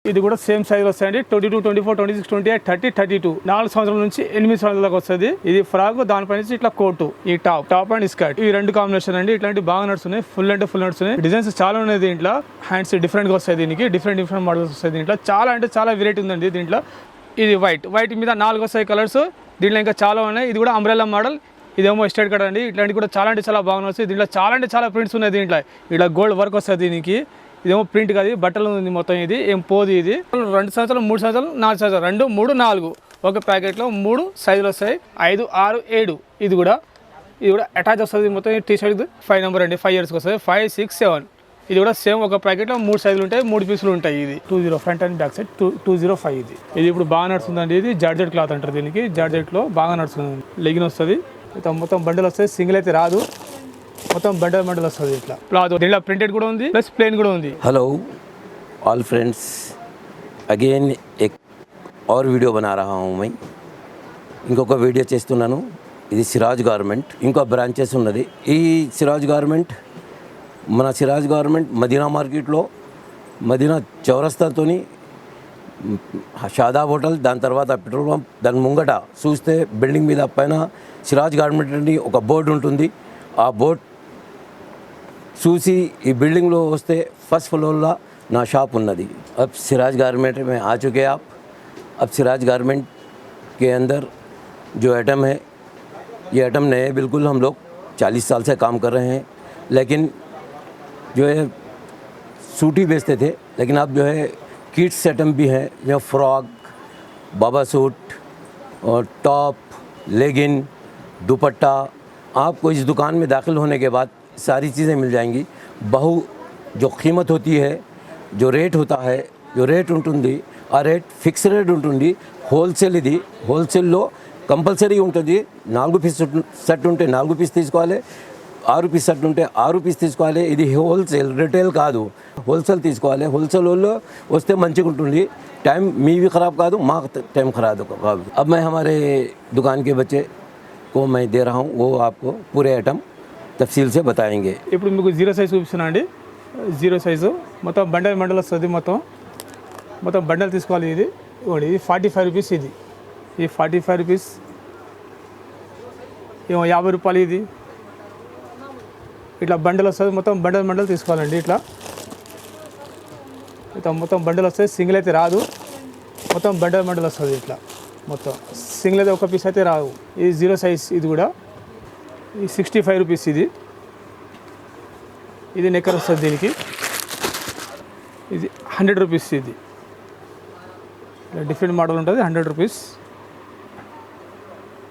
ఇది కూడా same size వస్తాయండి. 22, 24, 26, 28, 30, 32 4 సంవత్సరాల నుంచి 8 సంవత్సరాల దాకా వస్తుంది. ఇది ఫ్రాక్, దానిపై నుంచి ఇట్లా కోటు, ఈ టాప్ అండ్ స్కర్ట్, ఈ రెండు కాంబినేషన్ అండి. ఇట్లాంటి బాగా నడుస్తున్నాయి, ఫుల్ అంటే ఫుల్ నడుస్తున్నాయి. డిజైన్స్ చాలా ఉన్నాయి దీంట్లో. హ్యాండ్స్ డిఫరెంట్ గా వస్తాయి, దీనికి డిఫరెంట్ మోడల్స్ వస్తాయి దీంట్లో. చాలా అంటే చాలా వెరైటీ ఉందండి దీంట్లో. ఇది వైట్ మీద 4 వస్తాయి కలర్స్. దీంట్లో ఇంకా చాలా ఉన్నాయి. ఇది కూడా అంబ్రెల్లా మోడల్, ఇదేమో స్ట్రైట్ కట్ అండి. ఇట్లాంటి కూడా చాలా అంటే చాలా బాగా వస్తాయి. దీంట్లో చాలా అంటే చాలా ప్రింట్స్ ఉన్నాయి దీంట్లో. ఇట్లా గోల్డ్ వర్క్ వస్తుంది దీనికి. ఇదేమో ప్రింట్ కాదు, బట్టలు ఉంది మొత్తం. ఇది ఏం పోదు. ఇది 2 సంవత్సరాలు, 3 సంవత్సరాలు, 4 సంవత్సరాలు, 2, 3, 4 ఒక ప్యాకెట్లో 3 సైజులు వస్తాయి. 5, 6, 7 ఇది కూడా అటాచ్ వస్తుంది మొత్తం. టీ షర్ట్ 5 నెంబర్ అండి, 5 ఇయర్స్కి వస్తుంది. 5, 6, 7 ఇది కూడా సేమ్ ఒక ప్యాకెట్లో 3 సైజులు ఉంటాయి, 3 పీసులు ఉంటాయి. ఇది 20 ఫ్రంట్ అండ్ బ్యాక్ సైడ్ 205 ఇది ఇప్పుడు బాగా నడుస్తుందండి. ఇది జార్జెట్ క్లాత్ అంటారు దీనికి. జార్జెట్లో బాగా నడుస్తుంది. లెగిన్ వస్తుంది, మొత్తం బండిల్ వస్తుంది. సింగిల్ అయితే రాదు, మొత్తం బండల్ వస్తుంది. ఇట్లా క్లాత్ దీంట్లో ప్రింటెడ్ కూడా ఉంది, ప్లస్ ప్లేన్ కూడా ఉంది. हेलो ऑल फ्रेंड्स, अगेन एक और वीडियो बना रहा हूँ मैं. ఇంకొక వీడియో చేస్తున్నాను. ఇది సిరాజ్ గార్మెంట్, ఇంకో బ్రాంచెస్ ఉన్నది. ఈ సిరాజ్ గార్మెంట్ మన సిరాజ్ గార్మెంట్ మదీనా మార్కెట్లో, మదీనా చౌరస్తాతోని షాదాబ్ హోటల్, దాని తర్వాత పెట్రోల్ పంప్, దాని ముంగట చూస్తే బిల్డింగ్ మీద పైన సిరాజ్ గార్మెంట్ అని ఒక బోర్డు ఉంటుంది. ఆ బోర్డు చూసి ఈ బిల్డింగ్లో వస్తే ఫస్ట్ ఫ్లోర్లో నా షాప్ ఉన్నది. अब सिराज गारमेंट में आ चुके आप. अब सिराज गारमेंट के अंदर जो आइटम है, ये आइटम नए बिल्कुल हम लोग 40 साल से काम कर रहे हैं. लेकिन जो है सूट ही बेचते थे, लेकिन अब जो है किड्स आइटम भी हैं, जो फ्रॉक, बाबा सूट और टॉप, लेगिन, दुपट्टा. आपको इस दुकान में दाखिल होने के बाद सारी चीज़ें मिल जाएंगी. बहु जो कीमत होती है, जो रेट होता है, जो रेट ఉంటుంది ఆ రేట్ ఫిక్స్ రేట్ ఉంటుంది. హోల్సేల్ ఇది. హోల్సేల్లో కంపల్సరీ ఉంటుంది. 4 పీస్ సెట్ ఉంటే 4 పీస్ తీసుకోవాలి, 6 పీస్ సెట్ ఉంటే 6 పీస్ తీసుకోవాలి. ఇది హోల్సేల్, రిటైల్ కాదు, హోల్సేల్ తీసుకోవాలి. హోల్సేల్ వాళ్ళు వస్తే మంచిగా ఉంటుంది. टाइम मी भी ख़राब का दूँ, माँ टाइम ख़राब का. अब मैं हमारे दुकान के बच्चे को मैं दे रहा हूँ, वो आपको पूरे आइटम తఫ్సీల్ సే బతాయేంగే. ఇప్పుడు మీకు 0 సైజ్ చూపిస్తున్నా అండి. 0 సైజు మొత్తం బండల్ వస్తుంది. మొత్తం బండల్ తీసుకోవాలి. ఇది 45 రూపీస్. ఇది 45 రూపీస్. ఏమో 50 రూపాయలు. ఇది ఇట్లా బండల్ వస్తుంది. మొత్తం బండల్ తీసుకోవాలండి. ఇట్లా మొత్తం బండల్ వస్తుంది. సింగిల్ అయితే రాదు, మొత్తం బండల్ వస్తుంది. ఇట్లా మొత్తం సింగిల్ అయితే ఒక పీస్ అయితే రాదు. ఇది 0 సైజ్. ఇది కూడా 65 రూపీస్. ఇది నెక్కర్ వస్తుంది దీనికి. ఇది 100 రూపీస్. ఇది డిఫరెంట్ మోడల్ ఉంటుంది, 100 రూపీస్.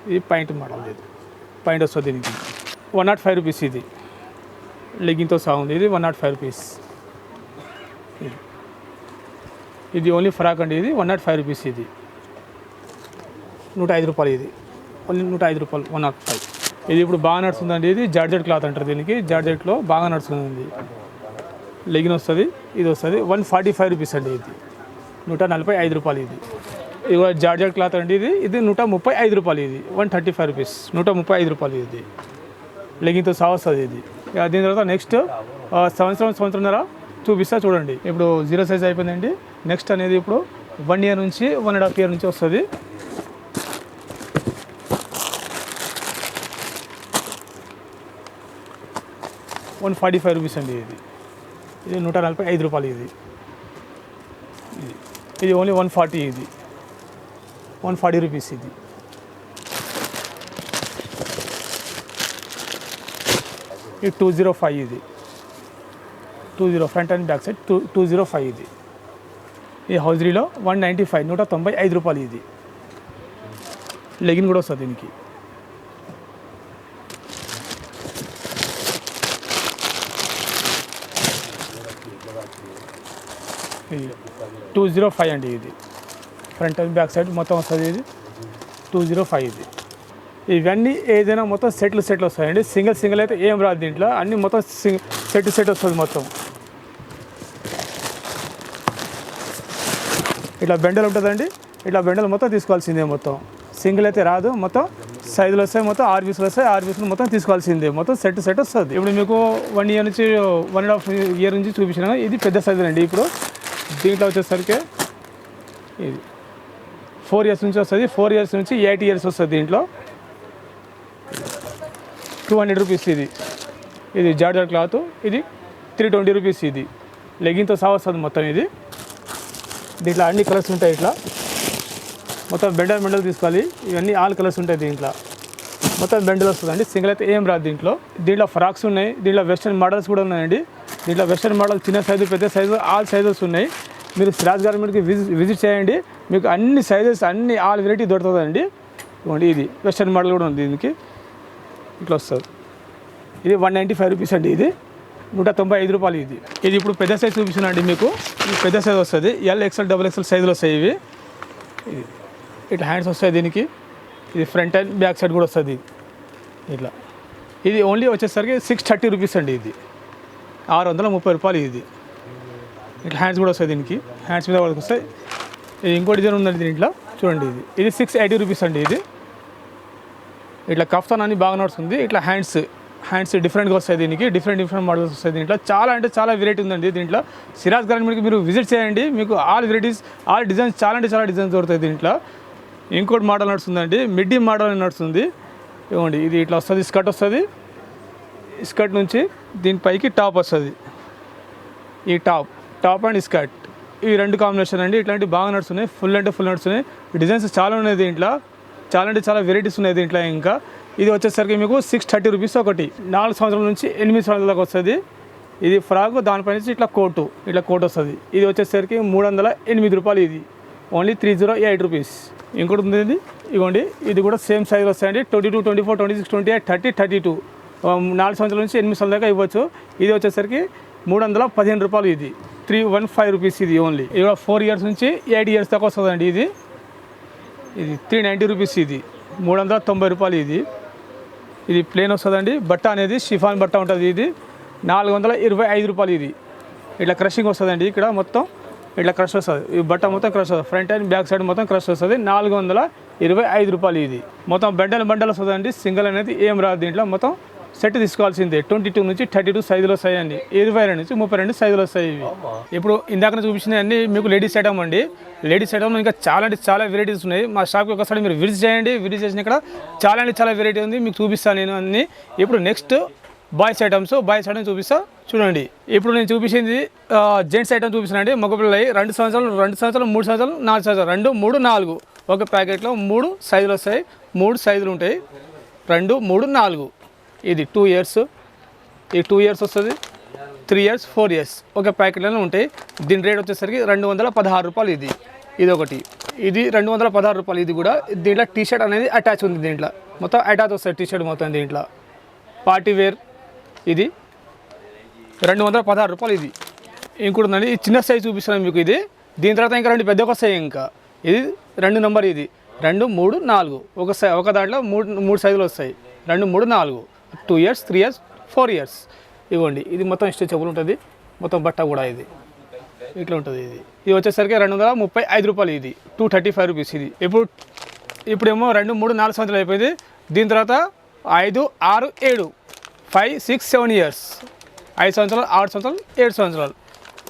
ఇది పాయింట్ మోడల్. ఇది పాయింట్ వస్తుంది దీనికి. 105 రూపీస్. ఇది లెగ్గింగ్తో సహా ఉంది. ఇది 105 రూపీస్. ఇది ఓన్లీ ఫ్రాక్ అండి. ఇది 105 రూపీస్. ఇది 105 రూపాయలు. ఇది ఓన్లీ 105 రూపాయలు, 105. ఇది ఇప్పుడు బాగా నడుస్తుందండి. ఇది జార్జెట్ క్లాత్ అంటారు దీనికి. జార్జెట్లో బాగా నడుస్తుంది. లెగిన్ వస్తుంది. ఇది వస్తుంది 145 రూపీస్ అండి. ఇది 145 రూపాయలు. ఇది కూడా జార్జెట్ క్లాత్ అండి. ఇది 135 రూపాయలు. ఇది 135 రూపీస్, 135 రూపాయలు. ఇది లెగిన్తో సహా వస్తుంది. ఇది దీని తర్వాత నెక్స్ట్ సంవత్సరంన్నర చూపిస్తా చూడండి. ఇప్పుడు 0 సైజ్ అయిపోయిందండి. నెక్స్ట్ అనేది ఇప్పుడు 1 ఇయర్ నుంచి 1.5 ఇయర్ నుంచి వస్తుంది. $145 రూపీస్ అండి. ఇది 145 రూపాయలు. ఇది ఓన్లీ 140. ఇది 140 రూపీస్. ఇది 205. ఇది 20 ఫ్రంట్ అండ్ బ్యాక్ సైడ్ 205. ఈ హౌజరీలో 195, 195 రూపాయలు. ఇది లెగిన్ కూడా వస్తుంది దీనికి. 205 అండి. ఇది ఫ్రంట్ అండ్ బ్యాక్ సైడ్ మొత్తం వస్తుంది. ఇది 205. ఇవన్నీ ఏదైనా మొత్తం సెట్లు వస్తాయండి. సింగిల్ అయితే ఏం రాదు దీంట్లో. అన్నీ మొత్తం సెట్ వస్తుంది. మొత్తం ఇట్లా బెండలు ఉంటుందండి. ఇట్లా బెండలు మొత్తం తీసుకోవాల్సిందే. మొత్తం సింగిల్ అయితే రాదు. మొత్తం సైజులు వస్తాయి. మొత్తం 6 పీసులు వస్తాయి. 6 పీసులు మొత్తం తీసుకోవాల్సిందే. మొత్తం సెట్ వస్తుంది. ఇప్పుడు మీకు 1 ఇయర్ నుంచి 1.5 ఇయర్ నుంచి చూపించిన ఇది పెద్ద సైజు అండి. ఇప్పుడు దీంట్లో వచ్చేసరికి ఇది 4 ఇయర్స్ నుంచి వస్తుంది, 4 ఇయర్స్ నుంచి 8 ఇయర్స్ వస్తుంది. దీంట్లో 200 రూపీస్ ఇది జార్జెట్ క్లాత్. ఇది 320 రూపీస్. ఇది లెగిన్తో సహా వస్తుంది మొత్తం. ఇది దీంట్లో అన్ని కలర్స్ ఉంటాయి. ఇట్లా మొత్తం బెండల్ తీసుకోవాలి. ఇవన్నీ ఆల్ కలర్స్ ఉంటాయి దీంట్లో. మొత్తం బెండల్ వస్తుందండి, సింగిల్ అయితే ఏం రాదు. దీంట్లో ఫ్రాక్స్ ఉన్నాయి, దీంట్లో వెస్ట్రన్ మోడల్స్ కూడా ఉన్నాయండి. దీంట్లో వెస్ట్రన్ మోడల్ చిన్న సైజు, పెద్ద సైజు, ఆల్ సైజెస్ ఉన్నాయి. మీరు సిరాజ్ గార్మెంట్కి విజిట్ చేయండి, మీకు అన్ని సైజెస్ అన్ని ఆల్ వెరైటీ దొరుకుతుందండి. ఇవ్వండి, ఇది వెస్ట్రన్ మోడల్ కూడా ఉంది. దీనికి ఇట్లా వస్తుంది. ఇది 195 రూపీస్ అండి. ఇది 195 రూపాయలు. ఇది ఇప్పుడు పెద్ద సైజ్ చూపిస్తున్నా అండి మీకు. ఇది పెద్ద సైజ్ వస్తుంది, LXL XXL సైజులు వస్తాయి ఇవి. ఇట్లా హ్యాండ్స్ వస్తాయి దీనికి. ఇది ఫ్రంట్ అండ్ బ్యాక్ సైడ్ కూడా వస్తుంది ఇట్లా. ఇది ఓన్లీ వచ్చేసరికి 630 రూపీస్ అండి. ఇది 630 రూపాయలు. ఇది ఇట్లా హ్యాండ్స్ కూడా వస్తాయి దీనికి, హ్యాండ్స్ మీద వాళ్ళకి వస్తాయి. ఇది ఇంకో డిజైన్ ఉందండి దీంట్లో చూడండి. ఇది 680 రూపీస్ అండి. ఇది ఇట్లా కఫ్తాన్ అని బాగా నడుస్తుంది. ఇట్లా హ్యాండ్స్ డిఫరెంట్గా వస్తాయి దీనికి, డిఫరెంట్ మోడల్స్ వస్తాయి దీంట్లో. చాలా అంటే చాలా వెరైటీ ఉందండి దీంట్లో. సిరాజ్ గార్మెంట్కి మీరు విజిట్ చేయండి, మీకు ఆల్ వెరైటీస్, ఆల్ డిజైన్స్, చాలా అంటే చాలా డిజైన్స్ దొరుకుతాయి దీంట్లో. ఇంకోటి మోడల్ నడుస్తుందండి, మిడ్డీ మోడల్ అని నడుస్తుంది. ఇవ్వండి, ఇది ఇట్లా వస్తుంది, స్కర్ట్ వస్తుంది. స్కర్ట్ నుంచి దీనిపైకి టాప్ వస్తుంది. ఈ టాప్ అండ్ స్కర్ట్, ఈ రెండు కాంబినేషన్ అండి. ఇట్లాంటివి బాగా నడుస్తున్నాయి, ఫుల్ అంటే ఫుల్ నడుస్తున్నాయి. డిజైన్స్ చాలా ఉన్నాయి దీంట్లో, చాలా అంటే చాలా వెరైటీస్ ఉన్నాయి దీంట్లో. ఇంకా ఇది వచ్చేసరికి మీకు 630 రూపీస్ ఒకటి. 4 సంవత్సరాల నుంచి 8 సంవత్సరాల దాకా వస్తుంది. ఇది ఫ్రాక్, దానిపై నుంచి ఇట్లా కోటు వస్తుంది. ఇది వచ్చేసరికి 308 రూపాయలు. ఇది ఓన్లీ 308 రూపీస్. ఇంకోటి ఉంది ఇది, ఇవ్వండి. ఇది కూడా సేమ్ సైజ్ వస్తాయండి. 22, 24, 26, 28, 30, 32. 4 సంవత్సరాల నుంచి 8 సంవత్సరాల దాకా ఇవ్వచ్చు. ఇది వచ్చేసరికి 315 రూపాయలు. ఇది 315 రూపీస్. ఇది ఓన్లీ. ఇది 4 ఇయర్స్ నుంచి 8 ఇయర్స్ దాకా వస్తుందండి. ఇది 390 రూపీస్. ఇది 390 రూపాయలు. ఇది ప్లేన్ వస్తుందండి. బట్ట అనేది షిఫాన్ బట్ట ఉంటుంది. ఇది 425 రూపాయలు. ఇది ఇట్లా క్రషింగ్ వస్తుందండి. ఇక్కడ మొత్తం ఇట్లా క్రష్ వస్తుంది. ఈ బట్ట మొత్తం క్రష్ వస్తుంది, ఫ్రంట్ అండ్ బ్యాక్ సైడ్ మొత్తం క్రష్ వస్తుంది. 425 రూపాయలు. ఇది మొత్తం బండల్ వస్తుందండి. సింగిల్ అనేది ఏం రాదు దీంట్లో. మొత్తం సెట్ తీసుకోవాల్సిందే. 22 నుంచి 32 సైజులు వస్తాయండి. 22 నుంచి 32 సైజులు వస్తాయి ఇవి. ఇప్పుడు ఇందాక చూపించిన అన్ని మీకు లేడీస్ ఐటమ్ అండి. లేడీస్ ఐటమ్ ఇంకా చాలా అంటే చాలా వెరైటీస్ ఉన్నాయి. మా షాప్కి ఒకసారి మీరు విజిట్ చేయండి. విజిట్ చేసిన ఇక్కడ చాలా అంటే చాలా వెరైటీ ఉంది, మీకు చూపిస్తాను నేను అన్ని. ఇప్పుడు నెక్స్ట్ బాయ్స్ ఐటమ్స్ చూపిస్తా చూడండి. ఇప్పుడు నేను చూపించింది జెంట్స్ ఐటమ్ చూపిస్తానండి. మగపిల్లలు 2 సంవత్సరాలు, 3 సంవత్సరాలు, 4 సంవత్సరాలు, 2, 3, 4 ఒక ప్యాకెట్లో 3 సైజులు వస్తాయి. 3 సైజులు ఉంటాయి. 2, 3, 4. ఇది 2 ఇయర్స్, ఇది 2 ఇయర్స్ వస్తుంది. 3 ఇయర్స్, 4 ఇయర్స్ ఒక ప్యాకెట్లోనే ఉంటాయి. దీని రేట్ వచ్చేసరికి 216 రూపాయలు. ఇది ఒకటి. ఇది 216 రూపాయలు. ఇది కూడా దీంట్లో టీ షర్ట్ అనేది అటాచ్ ఉంది. దీంట్లో మొత్తం అటాచ్ వస్తుంది టీ షర్ట్ మొత్తం. దీంట్లో పార్టీ వేర్. ఇది 216 రూపాయలు. ఇది ఇంకోటి ఉందండి. ఈ చిన్న సైజ్ చూపిస్తున్నాను మీకు. ఇది దీని తర్వాత ఇంకా 2 పెద్దగా వస్తాయి. ఇంకా ఇది 2 నెంబర్. ఇది 2, 3, 4 ఒక దాంట్లో 3 సైజులు వస్తాయి. 2, 3, 4 2 ఇయర్స్, 3 ఇయర్స్, 4 ఇయర్స్. ఇవ్వండి, ఇది మొత్తం స్ట్రెచబుల్ ఉంటుంది. మొత్తం బట్ట కూడా ఇది ఇట్లా ఉంటుంది. ఇది వచ్చేసరికి 235 రూపాయలు. ఇది 235 రూపీస్. ఇది ఇప్పుడేమో 2, 3, 4 సంవత్సరాలు అయిపోయింది. దీని తర్వాత 5, 6, 7, 5, 6, 7 ఇయర్స్. 5 సంవత్సరాలు, 6 సంవత్సరాలు, 7 సంవత్సరాలు.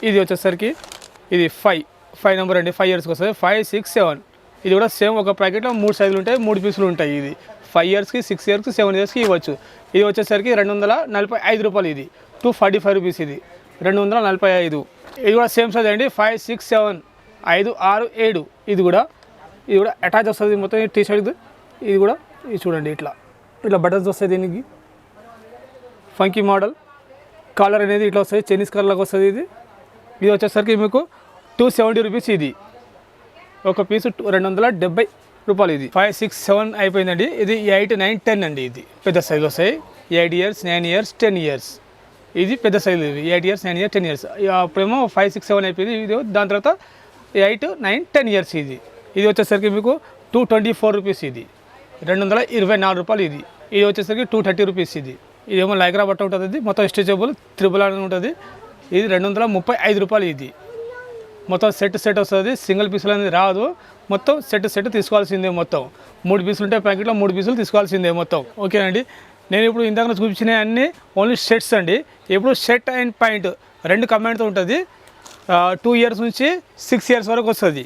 ఇది వచ్చేసరికి ఇది 5 నెంబర్ అండి. 5 ఇయర్స్కి వస్తుంది. 5, 6, 7. ఇది కూడా సేమ్ ఒక ప్యాకెట్లో 3 సైజులు ఉంటాయి, 3 పీసులు ఉంటాయి. ఇది 5 ఇయర్స్కి, 6 ఇయర్స్కి, 7 ఇయర్స్కి ఇవ్వచ్చు. ఇది వచ్చేసరికి 245 రూపాయలు. ఇది 245 రూపీస్. ఇది 245. ఇది కూడా సేమ్ సైజ్ అండి. 5, 6, 7, 5, 6, 7. ఇది కూడా అటాచ్ వస్తుంది మొత్తం టీ షర్ట్. ఇది కూడా ఇది చూడండి, ఇట్లా బటన్స్ వస్తాయి. దీనికి ఫంకీ మోడల్ కాలర్ అనేది ఇట్లా వస్తుంది, చైనీస్ కలర్లాగా వస్తుంది. ఇది వచ్చేసరికి మీకు 270 రూపీస్. ఇది ఒక పీసు 270 రూపాయలు. ఇది 5, 6, 7 అయిపోయిందండి. ఇది 8, 9, 10 అండి. ఇది పెద్ద సైజులు వస్తాయి. 8 ఇయర్స్, 9 ఇయర్స్, 10 ఇయర్స్. ఇది పెద్ద సైజు. ఇది 8 ఇయర్స్, 9 ఇయర్స్, 10 ఇయర్స్. అప్పుడేమో 5, 6, 7 అయిపోయింది. ఇది దాని తర్వాత 8, 9, 10 ఇయర్స్. ఇది వచ్చేసరికి మీకు 224 రూపీస్. ఇది 224 రూపాయలు. ఇది వచ్చేసరికి 230 రూపీస్. ఇదేమో లైక్రా బట్ట ఉంటుంది. ఇది మొత్తం స్ట్రెచబుల్ త్రిబుల్ అని ఉంటుంది. ఇది 235 రూపాయలు. ఇది మొత్తం సెట్ వస్తుంది. సింగిల్ పీసులు అనేది రాదు. మొత్తం సెట్ తీసుకోవాల్సిందే. మొత్తం 3 పీసులు ఉంటే ప్యాకెట్లో 3 పీసులు తీసుకోవాల్సిందే మొత్తం. ఓకేనండి. నేను ఇప్పుడు ఇందాక చూపించిన అన్నీ ఓన్లీ షర్ట్స్ అండి. ఇప్పుడు షర్ట్ అండ్ ప్యాంట్ 2 కంబైన్తో ఉంటుంది. 2 ఇయర్స్ నుంచి 6 ఇయర్స్ వరకు వస్తుంది.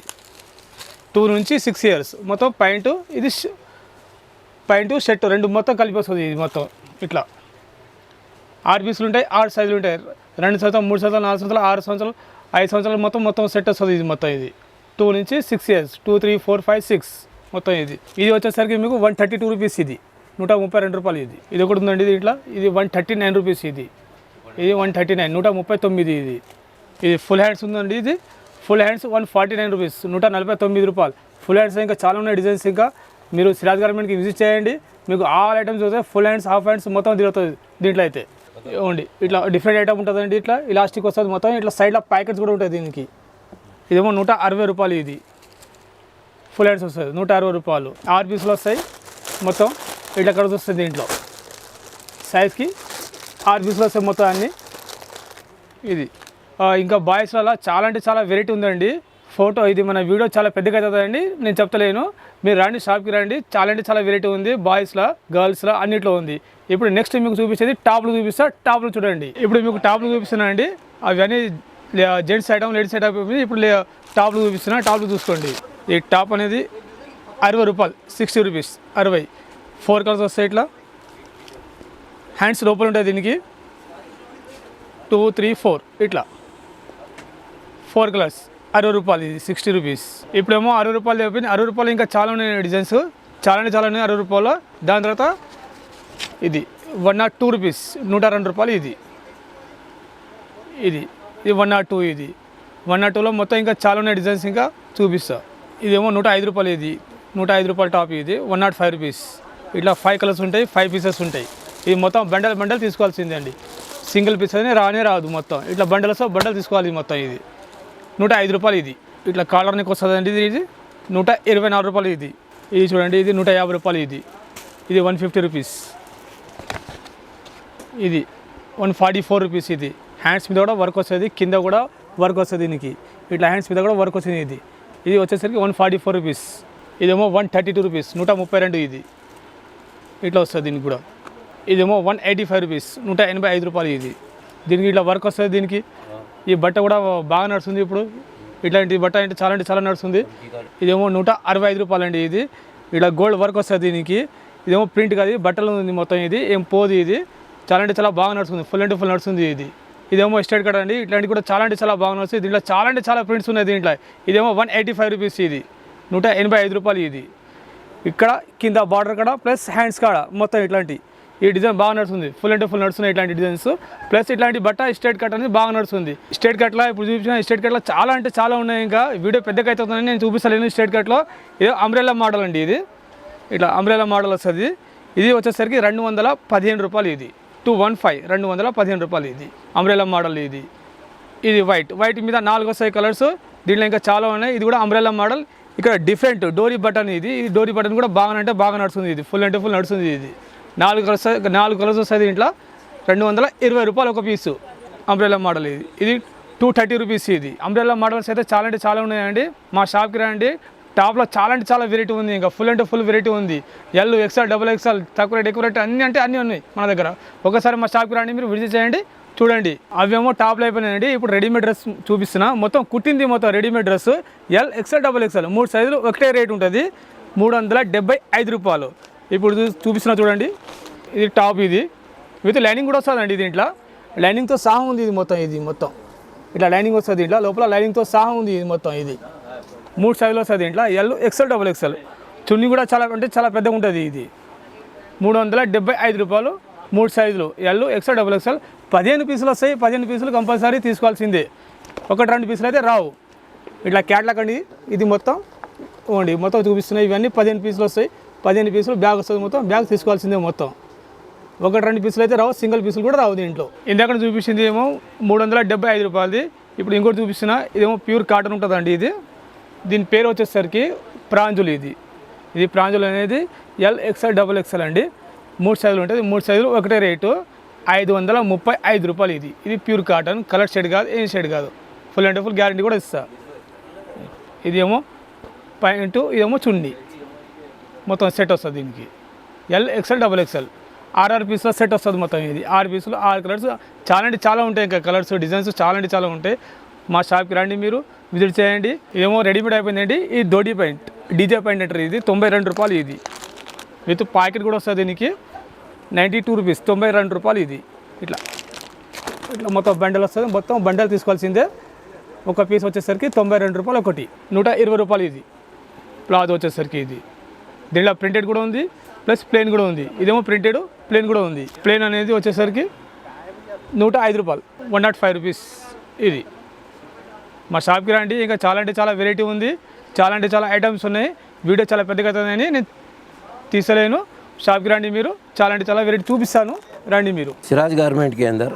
2 నుంచి 6 ఇయర్స్ మొత్తం ప్యాంటు ఇది ప్యాంటు షర్ట్ రెండు మొత్తం కలిపి వస్తుంది ఇది మొత్తం ఇట్లా 6 పీసులు ఉంటాయి 6 సైజులు ఉంటాయి 2 సంవత్సరాలు 3 సంవత్సరాలు 4 సంవత్సరాలు 6 సంవత్సరాలు 5 సంవత్సరాలు మొత్తం సెట్ వస్తుంది ఇది మొత్తం ఇది 2 నుంచి 6 ఇయర్స్ 2 3 4 5 6 మొత్తం ఇది వచ్చేసరికి మీకు 132 రూపీస్ ఇది 132 రూపాయలు ఇది ఒకటి ఉందండి దీంట్లో ఇది 139 రూపీస్ ఇది 139 139 ఇది ఫుల్ హ్యాండ్స్ ఉందండి ఇది ఫుల్ హ్యాండ్స్ 149 రూపీస్ 149 రూపాయలు ఫుల్ హ్యాండ్స్ ఇంకా చాలా ఉన్నాయి డిజైన్స్ ఇంకా మీరు సిరాజ్ గార్మెంట్కి విజిట్ చేయండి మీకు ఆల్ ఐటమ్స్ వస్తాయి ఫుల్ హ్యాండ్స్ హాఫ్ హ్యాండ్స్ మొత్తం తిరుగుతుంది దీంట్లో అయితే ఇవ్వండి ఇట్లా డిఫరెంట్ ఐటమ్ ఉంటుందండి ఇట్లా ఇలాస్టిక్ వస్తుంది మొత్తం ఇట్లా సైడ్లో ప్యాకెట్స్ కూడా ఉంటాయి దీనికి ఇదేమో 160 రూపాయలు ఇది ఫుల్ హ్యాండ్స్ వస్తుంది 160 రూపాయలు 6 పీసులు వస్తాయి మొత్తం ఇట్లా కడుగు వస్తుంది దీంట్లో సైజ్కి 6 పీసులు వస్తాయి మొత్తం అన్నీ ఇది ఇంకా బాయ్స్లలో చాలా అంటే చాలా వెరైటీ ఉందండి ఫోటో ఇది మన వీడియో చాలా పెద్దగా అవుతుందండి నేను చెప్తలేను మీరు రండి షాప్కి రండి చాలా అంటే చాలా వెరైటీ ఉంది బాయ్స్లో గర్ల్స్లో అన్నిట్లో ఉంది ఇప్పుడు నెక్స్ట్ మీకు చూపించేది టాప్లు చూపిస్తా టాప్లు చూడండి ఇప్పుడు మీకు టాప్లు చూపిస్తున్నానండి అవన్నీ జెంట్స్ ఐటమ్ లేడీస్ ఐటమ్ ఇప్పుడు టాప్లు చూపిస్తున్నా టాప్లు చూసుకోండి ఈ టాప్ అనేది 60 రూపాయలు 60 రూపీస్ 60 4 కలర్స్ వస్తాయి ఇట్లా హ్యాండ్స్ లోపల ఉంటాయి దీనికి 2 3 4 ఇట్లా 4 కలర్స్ 60 రూపాయలు ఇది 60 రూపీస్ ఇప్పుడేమో 60 రూపాయలు చెప్పింది 60 రూపాయలు ఇంకా చాలా ఉన్నాయి డిజైన్స్ చాలా ఉన్నాయి 60 రూపాయలు దాని తర్వాత ఇది 102 రూపీస్ 102 రూపాయలు ఇది 102 ఇది 102లో మొత్తం ఇంకా చాలా ఉన్నాయి డిజైన్స్ ఇంకా చూపిస్తా ఇదేమో 105 రూపాయలు ఇది 105 రూపాయల టాప్ ఇది 105 రూపీస్ ఇట్లా 5 కలర్స్ ఉంటాయి 5 పీసెస్ ఉంటాయి ఇది మొత్తం బండల్ తీసుకోవాల్సిందే అండి సింగిల్ పీస్ అని రాదు మొత్తం ఇట్లా బండల్ తీసుకోవాలి మొత్తం ఇది 105 రూపాయలు ఇది ఇట్లా కాలర్నికి వస్తుందండి ఇది 124 రూపాయలు ఇది చూడండి ఇది 150 రూపాయలు ఇది 150 రూపీస్ ఇది 144 రూపీస్ ఇది హ్యాండ్స్ మీద కూడా వర్క్ వస్తుంది కింద కూడా వర్క్ వస్తుంది దీనికి ఇట్లా హ్యాండ్స్ మీద కూడా వర్క్ వస్తుంది ఇది వచ్చేసరికి 144 రూపీస్ ఇదేమో 132 రూపీస్ 132 ఇది ఇట్లా వస్తుంది దీనికి కూడా ఇదేమో 185 రూపీస్ 185 రూపాయలు ఇది దీనికి ఇట్లా వర్క్ వస్తుంది దీనికి ఈ బట్ట కూడా బాగా నడుస్తుంది ఇప్పుడు ఇట్లాంటి బట్ట అంటే చాలా నడుస్తుంది ఇదేమో 165 రూపాయలు అండి ఇది ఇట్లా గోల్డ్ వర్క్ వస్తుంది దీనికి ఇదేమో ప్రింట్ కాదు బట్టలు ఉంది మొత్తం ఇది ఏం పోదు ఇది చాలా బాగా నడుస్తుంది ఫుల్ అంటే ఫుల్ నడుస్తుంది ఇదేమో స్టేట్ కట్ అండి ఇట్లాంటి కూడా చాలా బాగా నడుస్తుంది దీంట్లో చాలా ప్రింట్స్ ఉన్నాయి దీంట్లో ఇదేమో 185 రూపీస్ ఇది 185 రూపాయలు ఇది ఇక్కడ కింద బార్డర్ కాడ ప్లస్ హ్యాండ్స్ కాడ మొత్తం ఇట్లాంటి ఈ డిజైన్ బాగా నడుస్తుంది ఫుల్ అంటే ఫుల్ నడుస్తున్నాయి ఇట్లాంటి డిజైన్స్ ప్లస్ ఇట్లాంటి బట్ట స్ట్రేట్ కట్ అనేది బాగా నడుస్తుంది స్ట్రేట్ కట్లో ఇప్పుడు చూపించిన స్ట్రేట్ కట్లో చాలా ఉన్నాయి ఇంకా వీడియో పెద్దగా అవుతుందని నేను చూపిస్తలేను స్ట్రేట్ కట్లో ఇది అంబ్రెల్లా మోడల్ అండి ఇది ఇట్లా అంబ్రెల్లా మోడల్ వస్తుంది ఇది వచ్చేసరికి 215 రూపాయలు ఇది 215 రూపాయలు ఇది అంబ్రెల్లా మోడల్ ఇది వైట్ మీద 4 వస్తాయి కలర్స్ దీంట్లో ఇంకా చాలా ఉన్నాయి ఇది కూడా అంబ్రెల్లా మోడల్ ఇక్కడ డిఫరెంట్ డోరీ బటన్ ఇది డోరీ బటన్ కూడా బాగా నడుస్తుంది ఇది ఫుల్ అంటే ఫుల్ నడుస్తుంది ఇది 4 కలర్స్ వస్తాయి దీంట్లో 220 రూపాయలు ఒక పీసు అంబ్రెల్లా మోడల్ ఇది 230 రూపీస్ ఇది అంబ్రెల్లా మోడల్స్ అయితే చాలా ఉన్నాయండి మా షాప్కి రండి టాప్లో చాలా వెరైటీ ఉంది ఇంకా ఫుల్ అంటే ఫుల్ వెరైటీ ఉంది ఎల్ ఎక్స్ఎల్ XXL తక్కువ రేట్ ఎక్కువ రేట్ అన్నీ ఉన్నాయి మన దగ్గర ఒకసారి మా షాప్కి రండి మీరు విజిట్ చేయండి చూడండి అవేమో టాప్లో అయిపోయినాయండి ఇప్పుడు రెడీమేడ్ డ్రెస్ చూపిస్తున్నా మొత్తం కుట్టింది మొత్తం readymade dress L XL XXL 3 సైజులు ఒకటే రేట్ ఉంటుంది 375 రూపాయలు ఇప్పుడు చూపిస్తున్నా చూడండి ఇది టాప్ ఇది విత్ లైనింగ్ కూడా వస్తుందండి దీంట్లో లైనింగ్తో సహా ఉంది ఇది మొత్తం ఇట్లా లైనింగ్ వస్తుంది దీంట్లో లోపల లైనింగ్తో సహా ఉంది ఇది మొత్తం ఇది 3 సైజులు వస్తుంది దీంట్లో ఎల్ ఎక్స్ఎల్ XXL చున్నీ కూడా చాలా పెద్దగా ఉంటుంది ఇది 375 రూపాయలు 3 సైజులు ఎల్ ఎక్స్ఎల్ XXL 15 పీసులు వస్తాయి 15 పీసులు కంపల్సరీ తీసుకోవాల్సిందే 1-2 పీసులు అయితే రావు ఇట్లా క్యాట్లాక్ అండి ఇది మొత్తం చూపిస్తున్నాయి ఇవన్నీ 15 పీసులు వస్తాయి 15 పీసులు బ్యాగ్ వస్తుంది మొత్తం బ్యాగ్ తీసుకోవాల్సిందే మొత్తం 1-2 పీసులు అయితే రావు సింగిల్ పీసులు కూడా రావు దీంట్లో ఇందాక చూపించింది ఏమో 375 రూపాయలది ఇప్పుడు ఇంకోటి చూపిస్తున్నా ఇదేమో ప్యూర్ కాటన్ ఉంటుందండి ఇది దీని పేరు వచ్చేసరికి ప్రాంజులు ఇది ప్రాంజులు అనేది ఎల్ ఎక్స్ఎల్ XXL అండి 3 సైజులు ఉంటుంది 3 సైజులు ఒకటే రేటు 535 రూపాయలు ఇది ప్యూర్ కాటన్ కలర్ షేడ్ కాదు ఏం షేడ్ కాదు ఫుల్ అంటే ఫుల్ గ్యారంటీ కూడా ఇస్తా ఇదేమో ప్యాంటు ఇదేమో చున్నీ మొత్తం సెట్ వస్తుంది దీనికి ఎల్ ఎక్స్ఎల్ XXL 6 పీసుల సెట్ వస్తుంది మొత్తం ఇది 6 పీసులు 6 కలర్స్ చాలా ఉంటాయి ఇంకా కలర్స్ డిజైన్స్ చాలా ఉంటాయి మా షాప్కి రండి, మీరు విజిట్ చేయండి. ఇదేమో రెడీమేడ్ అయిపోయిందండి. ఈ దోడి పాయింట్, డీజే పాయింట్ అంటారు. ఇది 92 రూపాయలు. ఇది విత్ ప్యాకెట్ కూడా వస్తుంది దీనికి. 92 రూపీస్, 92 రూపాయలు. ఇది ఇట్లా ఇట్లా మొత్తం బండల్ వస్తుంది. మొత్తం బండల్ తీసుకోవాల్సిందే. ఒక పీస్ వచ్చేసరికి 92 రూపాయలు, ఒకటి 120 రూపాయలు. ఇది ప్లాజో వచ్చేసరికి ఇది దీంట్లో ప్రింటెడ్ కూడా ఉంది, ప్లస్ ప్లేన్ కూడా ఉంది. ఇదేమో ప్రింటెడ్, ప్లేన్ కూడా ఉంది. ప్లేన్ అనేది వచ్చేసరికి 105 రూపాయలు, 105 రూపీస్. ఇది మా షాప్కి రండి. ఇంకా చాలా అంటే చాలా వెరైటీ ఉంది, చాలా అంటే చాలా ఐటమ్స్ ఉన్నాయి. వీడియో చాలా పెద్దగా అవుతుందని నేను తీసలేను. షాప్కి రండి, మీరు చాలా అంటే చాలా వెరైటీ చూపిస్తాను. రండి మీరు. सिराज गारमेंट के अंदर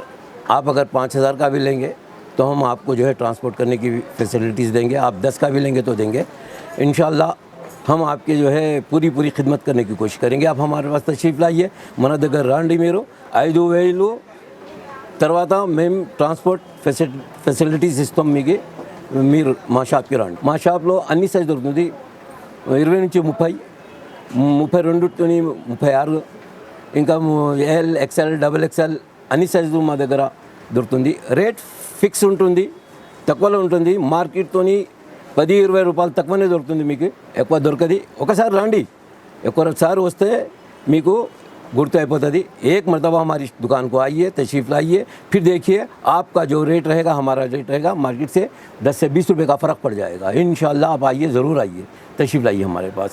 आप अगर 5,000 का भी लेंगे तो हम आपको जो है ट्रांसपोर्ट करने की फैसिलिटीज़ देंगे. आप 10 का भी लेंगे तो देंगे. इंशाल्लाह हम आपके जो है पूरी खिदमत करने की कोशिश करेंगे. आप हमारे पास तशरीफ़ लाइए. మన దగ్గర రండి మీరు. 5,000 తర్వాత మేము ట్రాన్స్పోర్ట్ ఫెసిలిటీస్ ఇస్తాం మీకు. మీరు మా షాప్కి రండి. మా షాప్లో అన్ని సైజు దొరుకుతుంది. 20 నుంచి 30, 32 36, ఇంకా ఎల్, ఎక్స్ఎల్, డబుల్ ఎక్స్ఎల్ అన్ని సైజులు మా దగ్గర దొరుకుతుంది. రేట్ ఫిక్స్ ఉంటుంది, తక్కువలో ఉంటుంది. మార్కెట్తోని 10-20 రూపాయలు తక్కువనే దొరుకుతుంది. మీకు ఎక్కువ దొరకది. ఒకసారి రండి, ఒకసారి వస్తే మీకు गुर्तु అయిపోతుంది. एक मरतबा हमारी दुकान को आइए, तशरीफ़ लाइए, फिर देखिए आपका जो रेट रहेगा हमारा रेट रहेगा मार्केट से 10 से 20 रुपये का फ़र्क पड़ जाएगा. इंशाल्लाह आप आइए, ज़रूर आइए, तशरीफ़ लाइए हमारे पास.